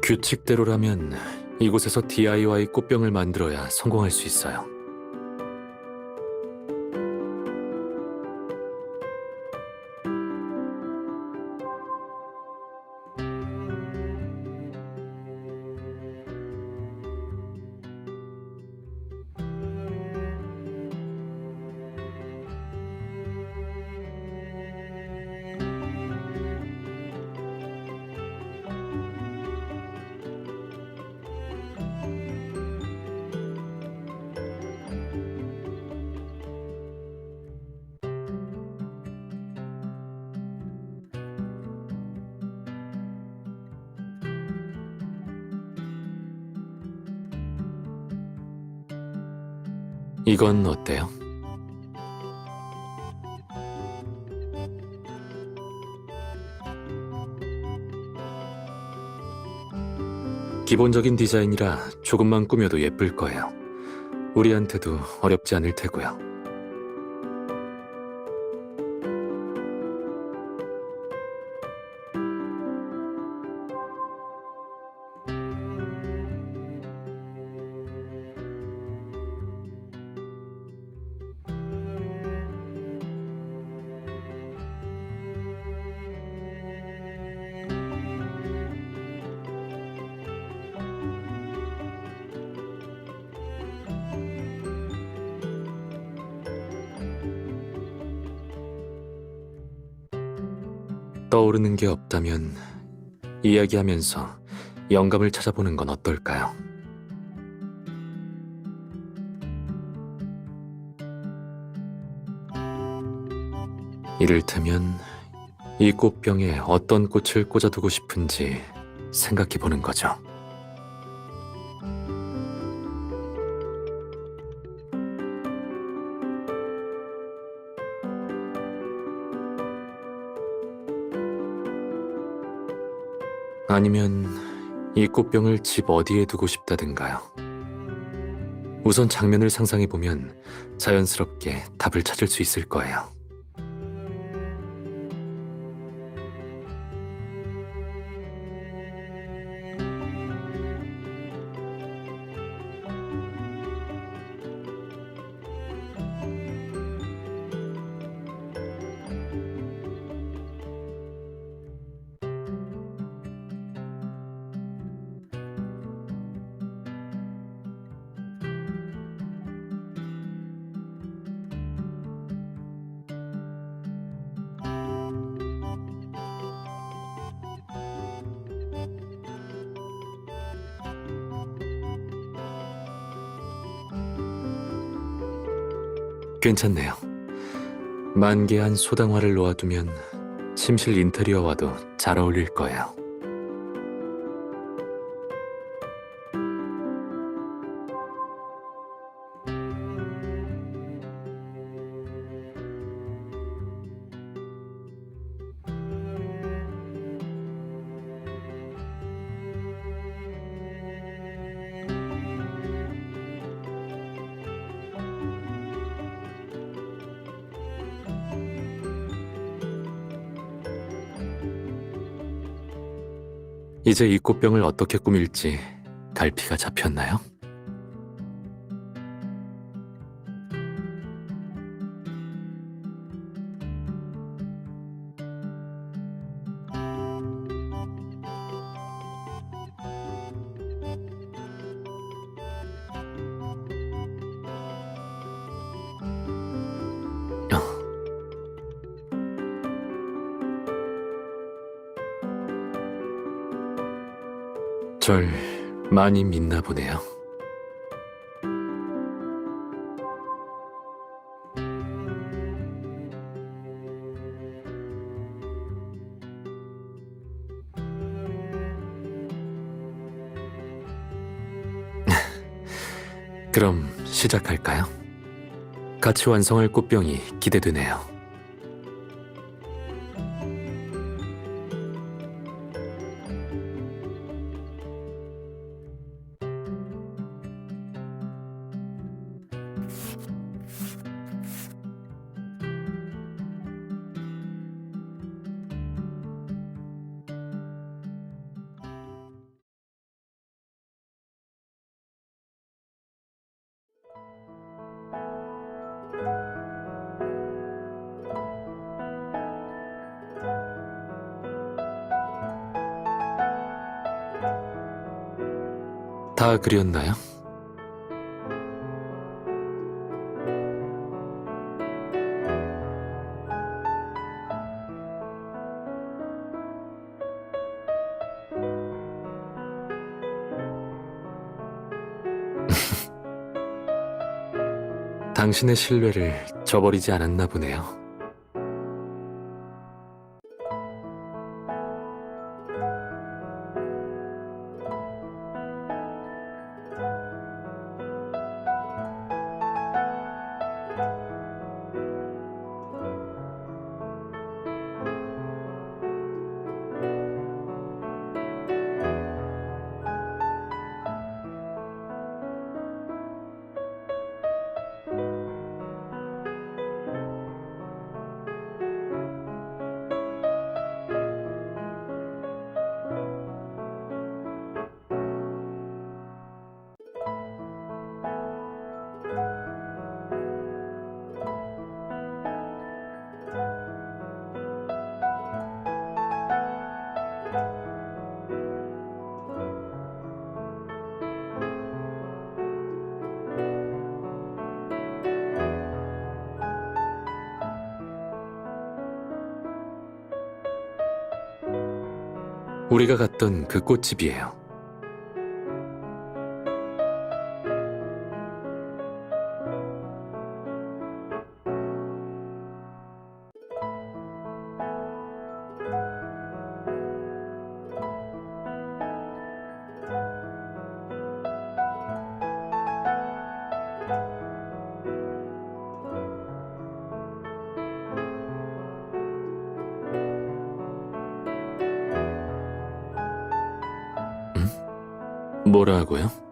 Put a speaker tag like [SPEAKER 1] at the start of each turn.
[SPEAKER 1] 규칙대로라면 이곳에서 DIY 꽃병을 만들어야 성공할 수 있어요. 이건 어때요? 기본적인 디자인이라 조금만 꾸며도 예쁠 거예요. 우리한테도 어렵지 않을 테고요. 떠오르는 게 없다면 이야기하면서 영감을 찾아보는 건 어떨까요? 이를테면 이 꽃병에 어떤 꽃을 꽂아두고 싶은지 생각해 보는 거죠. 아니면 이 꽃병을 집 어디에 두고 싶다든가요. 우선 장면을 상상해 보면 자연스럽게 답을 찾을 수 있을 거예요. 괜찮네요. 만개한 소당화를 놓아두면 침실 인테리어와도 잘 어울릴 거예요. 이제 이 꽃병을 어떻게 꾸밀지 갈피가 잡혔나요? 어, 절 많이 믿나 보네요. 그럼 시작할까요? 같이 완성할 꽃병이 기대되네요. 다 그렸나요? 당신의 신뢰를 저버리지 않았나 보네요. 우리가 갔던 그 꽃집이에요. 뭐라고요?